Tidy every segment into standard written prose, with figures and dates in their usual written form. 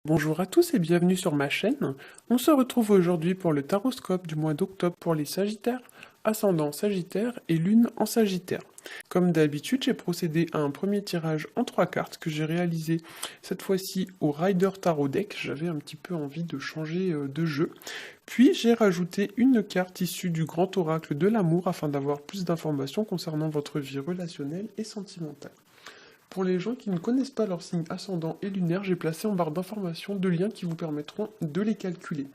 Bonjour à tous et bienvenue sur ma chaîne. On se retrouve aujourd'hui pour le taroscope du mois d'octobre pour les Sagittaires, ascendant Sagittaire et Lune en Sagittaire. Comme d'habitude, j'ai procédé à un premier tirage en 3 cartes que j'ai réalisé cette fois-ci au Rider Tarot Deck. J'avais un petit peu envie de changer de jeu. Puis j'ai rajouté une carte issue du Grand Oracle de l'amour afin d'avoir plus d'informations concernant votre vie relationnelle et sentimentale. Pour les gens qui ne connaissent pas leur signe ascendant et lunaire, j'ai placé en barre d'informations 2 liens qui vous permettront de les calculer.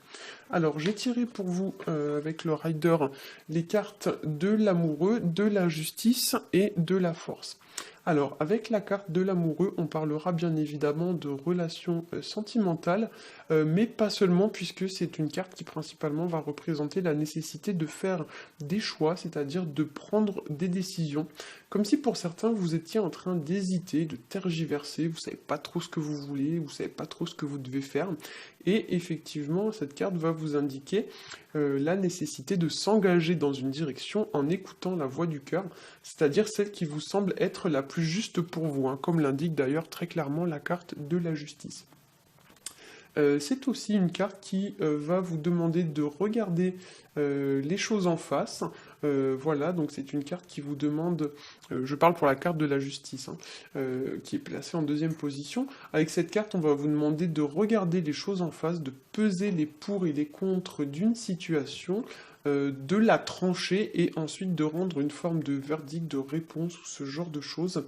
Alors, j'ai tiré pour vous, avec le rider, les cartes de l'amoureux, de la justice et de la force. Alors, avec la carte de l'amoureux, on parlera bien évidemment de relations sentimentales, mais pas seulement, puisque c'est une carte qui principalement va représenter la nécessité de faire des choix, c'est-à-dire de prendre des décisions. Comme si pour certains, vous étiez en train d'hésiter, de tergiverser, vous savez pas trop ce que vous voulez, vous savez pas trop ce que vous devez faire. Et effectivement, cette carte va vous indiquer la nécessité de s'engager dans une direction en écoutant la voix du cœur, c'est-à-dire celle qui vous semble être la plus juste pour vous, hein, comme l'indique d'ailleurs très clairement la carte de la justice. C'est aussi une carte qui va vous demander de regarder les choses en face. Voilà, donc c'est une carte qui vous demande, je parle pour la carte de la justice, hein, qui est placée en deuxième position. Avec cette carte, on va vous demander de regarder les choses en face, de peser les pour et les contre d'une situation, de la trancher et ensuite de rendre une forme de verdict, de réponse ou ce genre de choses.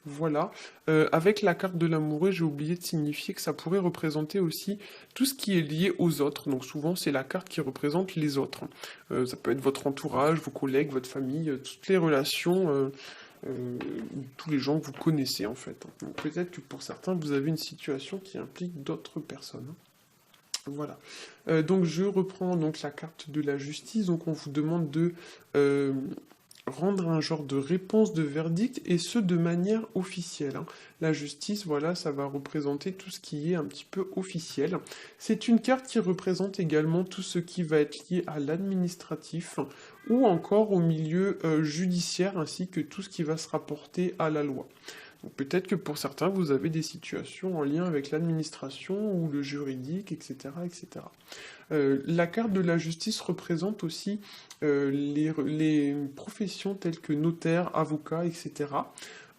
Voilà. Avec la carte de l'amoureux, j'ai oublié de signifier que ça pourrait représenter aussi tout ce qui est lié aux autres. Donc souvent, c'est la carte qui représente les autres. Ça peut être votre entourage, vos collègues, votre famille, toutes les relations, tous les gens que vous connaissez en fait. Donc peut-être que pour certains, vous avez une situation qui implique d'autres personnes. Voilà. Donc je reprends donc la carte de la justice. Donc on vous demande de rendre un genre de réponse de verdict et ce de manière officielle, hein. La justice, voilà, ça va représenter tout ce qui est un petit peu officiel. C'est une carte qui représente également tout ce qui va être lié à l'administratif ou encore au milieu judiciaire ainsi que tout ce qui va se rapporter à la loi. Peut-être que pour certains, vous avez des situations en lien avec l'administration ou le juridique, etc., etc. La carte de la justice représente aussi les professions telles que notaire, avocat, etc.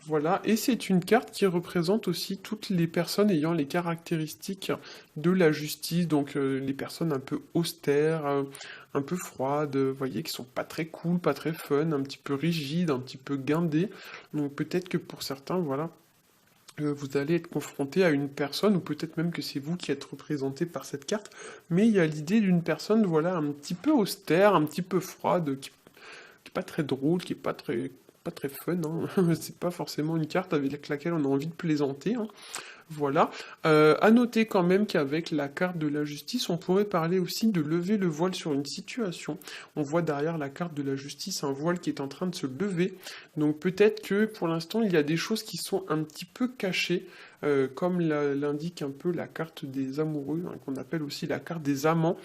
Voilà, et c'est une carte qui représente aussi toutes les personnes ayant les caractéristiques de la justice, donc les personnes un peu austères, un peu froides, vous voyez, qui sont pas très cool, pas très fun, un petit peu rigides, un petit peu guindées. Donc peut-être que pour certains, voilà, vous allez être confronté à une personne, ou peut-être même que c'est vous qui êtes représenté par cette carte, mais il y a l'idée d'une personne, voilà, un petit peu austère, un petit peu froide, qui est pas très drôle, qui est pas très fun, hein. C'est pas forcément une carte avec laquelle on a envie de plaisanter, hein. Voilà. À noter quand même qu'avec la carte de la justice, on pourrait parler aussi de lever le voile sur une situation. On voit derrière la carte de la justice un voile qui est en train de se lever. Donc peut-être que pour l'instant, il y a des choses qui sont un petit peu cachées, comme l'indique un peu la carte des amoureux, hein, qu'on appelle aussi la carte des amants.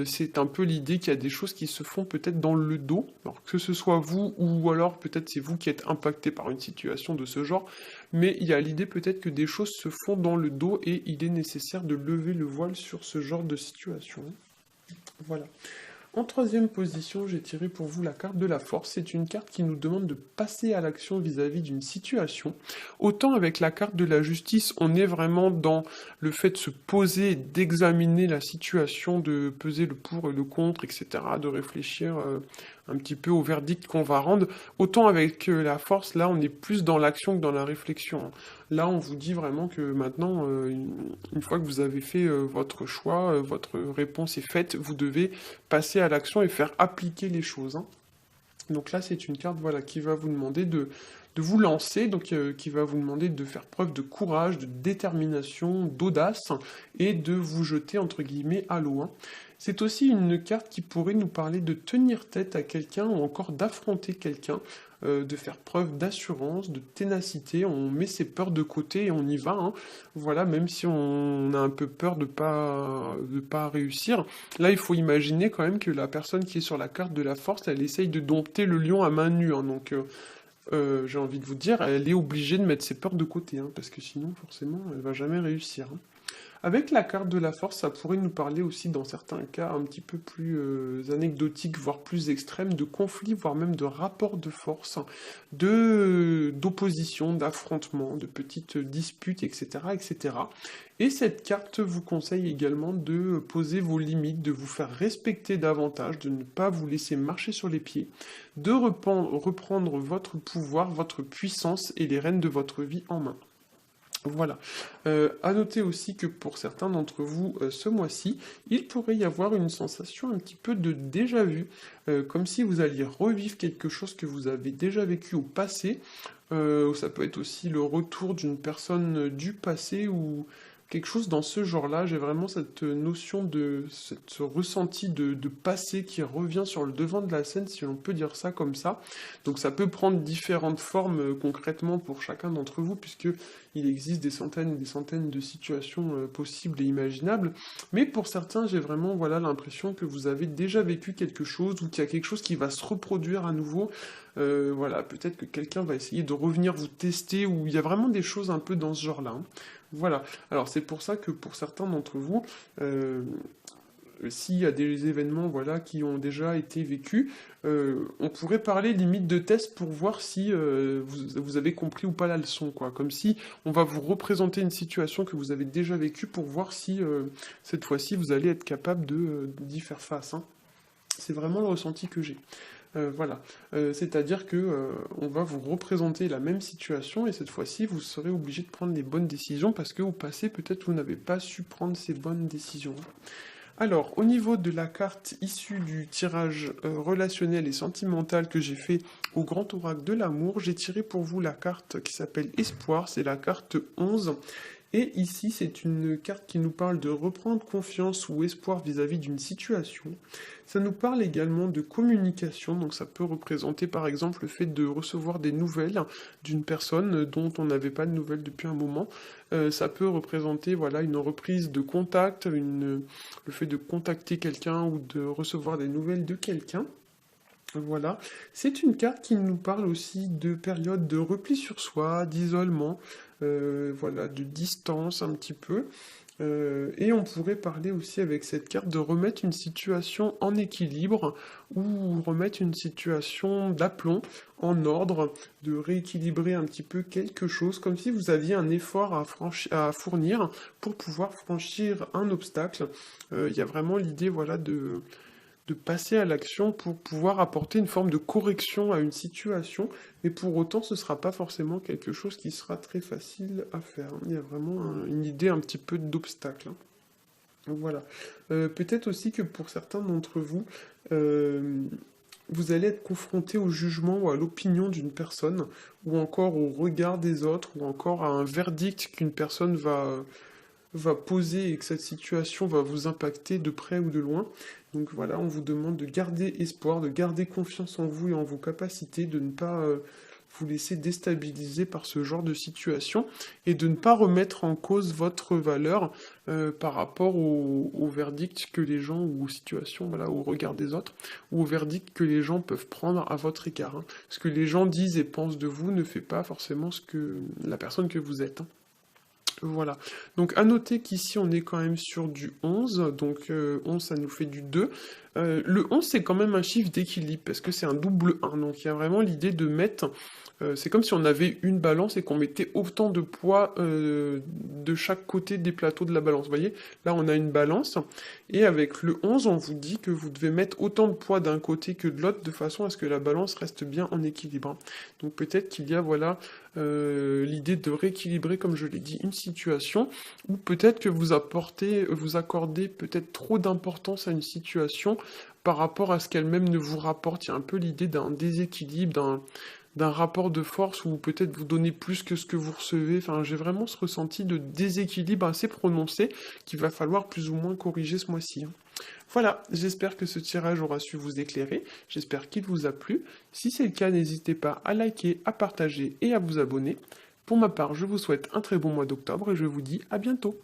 C'est un peu l'idée qu'il y a des choses qui se font peut-être dans le dos, alors que ce soit vous ou alors peut-être c'est vous qui êtes impacté par une situation de ce genre, mais il y a l'idée peut-être que des choses se font dans le dos et il est nécessaire de lever le voile sur ce genre de situation. Voilà. En troisième position, j'ai tiré pour vous la carte de la force. C'est une carte qui nous demande de passer à l'action vis-à-vis d'une situation. Autant avec la carte de la justice, on est vraiment dans le fait de se poser, d'examiner la situation, de peser le pour et le contre, etc., de réfléchir un petit peu au verdict qu'on va rendre. Autant avec la force, là, on est plus dans l'action que dans la réflexion. Là, on vous dit vraiment que maintenant, une fois que vous avez fait votre choix, votre réponse est faite, vous devez passer à l'action et faire appliquer les choses, hein. Donc là, c'est une carte, voilà, qui va vous demander de vous lancer, donc qui va vous demander de faire preuve de courage, de détermination, d'audace, et de vous jeter, entre guillemets, à l'eau, hein. C'est aussi une carte qui pourrait nous parler de tenir tête à quelqu'un ou encore d'affronter quelqu'un, de faire preuve d'assurance, de ténacité, on met ses peurs de côté et on y va, hein. Voilà, même si on a un peu peur de pas réussir. Là, il faut imaginer quand même que la personne qui est sur la carte de la force, elle essaye de dompter le lion à main nue, hein, donc j'ai envie de vous dire, elle est obligée de mettre ses peurs de côté, hein, parce que sinon, forcément, elle va jamais réussir, hein. Avec la carte de la force, ça pourrait nous parler aussi dans certains cas un petit peu plus anecdotiques, voire plus extrêmes, de conflits, voire même de rapports de force, d'opposition, d'affrontements, de petites disputes, etc., etc. Et cette carte vous conseille également de poser vos limites, de vous faire respecter davantage, de ne pas vous laisser marcher sur les pieds, de reprendre votre pouvoir, votre puissance et les rênes de votre vie en main. Voilà. À noter aussi que pour certains d'entre vous, ce mois-ci, il pourrait y avoir une sensation un petit peu de déjà-vu, comme si vous alliez revivre quelque chose que vous avez déjà vécu au passé. Ça peut être aussi le retour d'une personne du passé ou quelque chose dans ce genre-là. J'ai vraiment cette notion ce ressenti de passé qui revient sur le devant de la scène, si on peut dire ça comme ça. Donc ça peut prendre différentes formes concrètement pour chacun d'entre vous, puisque il existe des centaines et des centaines de situations possibles et imaginables. Mais pour certains, j'ai vraiment voilà, l'impression que vous avez déjà vécu quelque chose ou qu'il y a quelque chose qui va se reproduire à nouveau. Voilà, peut-être que quelqu'un va essayer de revenir vous tester, ou il y a vraiment des choses un peu dans ce genre-là, hein. Voilà, alors c'est pour ça que pour certains d'entre vous, s'il y a des événements voilà, qui ont déjà été vécus, on pourrait parler limite de test pour voir si vous avez compris ou pas la leçon, quoi. Comme si on va vous représenter une situation que vous avez déjà vécue pour voir si cette fois-ci vous allez être capable d'y faire face, hein. C'est vraiment le ressenti que j'ai. Voilà, c'est-à-dire que on va vous représenter la même situation et cette fois-ci vous serez obligé de prendre les bonnes décisions parce que au passé peut-être vous n'avez pas su prendre ces bonnes décisions. Alors, au niveau de la carte issue du tirage relationnel et sentimental que j'ai fait au Grand Oracle de l'amour, j'ai tiré pour vous la carte qui s'appelle Espoir, c'est la carte 11. Et ici, c'est une carte qui nous parle de reprendre confiance ou espoir vis-à-vis d'une situation. Ça nous parle également de communication, donc ça peut représenter par exemple le fait de recevoir des nouvelles d'une personne dont on n'avait pas de nouvelles depuis un moment. Ça peut représenter voilà, une reprise de contact, le fait de contacter quelqu'un ou de recevoir des nouvelles de quelqu'un. Voilà, c'est une carte qui nous parle aussi de période de repli sur soi, d'isolement, voilà, de distance un petit peu. Et on pourrait parler aussi avec cette carte de remettre une situation en équilibre ou remettre une situation d'aplomb en ordre, de rééquilibrer un petit peu quelque chose, comme si vous aviez un effort à fournir pour pouvoir franchir un obstacle. Il y a vraiment l'idée voilà, de passer à l'action pour pouvoir apporter une forme de correction à une situation, mais pour autant ce ne sera pas forcément quelque chose qui sera très facile à faire. Il y a vraiment une idée un petit peu d'obstacle, hein. Voilà. Peut-être aussi que pour certains d'entre vous, vous allez être confronté au jugement ou à l'opinion d'une personne, ou encore au regard des autres, ou encore à un verdict qu'une personne va poser et que cette situation va vous impacter de près ou de loin. Donc voilà, on vous demande de garder espoir, de garder confiance en vous et en vos capacités, de ne pas vous laisser déstabiliser par ce genre de situation et de ne pas remettre en cause votre valeur par rapport au verdict que les gens, ou aux situations, voilà, au regard des autres, ou au verdict que les gens peuvent prendre à votre égard, hein. Ce que les gens disent et pensent de vous ne fait pas forcément ce que la personne que vous êtes, hein. Voilà, donc à noter qu'ici on est quand même sur du 11, donc 11 ça nous fait du 2. Le 11 c'est quand même un chiffre d'équilibre, parce que c'est un double 1, donc il y a vraiment l'idée de mettre, c'est comme si on avait une balance et qu'on mettait autant de poids de chaque côté des plateaux de la balance, vous voyez. Là on a une balance, et avec le 11 on vous dit que vous devez mettre autant de poids d'un côté que de l'autre, de façon à ce que la balance reste bien en équilibre. Donc peut-être qu'il y a, voilà, l'idée de rééquilibrer, comme je l'ai dit, une situation, ou peut-être que vous accordez peut-être trop d'importance à une situation par rapport à ce qu'elle-même ne vous rapporte. Il y a un peu l'idée d'un déséquilibre, d'un rapport de force, où peut-être vous donnez plus que ce que vous recevez. Enfin, j'ai vraiment ce ressenti de déséquilibre assez prononcé qu'il va falloir plus ou moins corriger ce mois-ci, hein. Voilà, j'espère que ce tirage aura su vous éclairer, j'espère qu'il vous a plu. Si c'est le cas, n'hésitez pas à liker, à partager et à vous abonner. Pour ma part, je vous souhaite un très bon mois d'octobre et je vous dis à bientôt.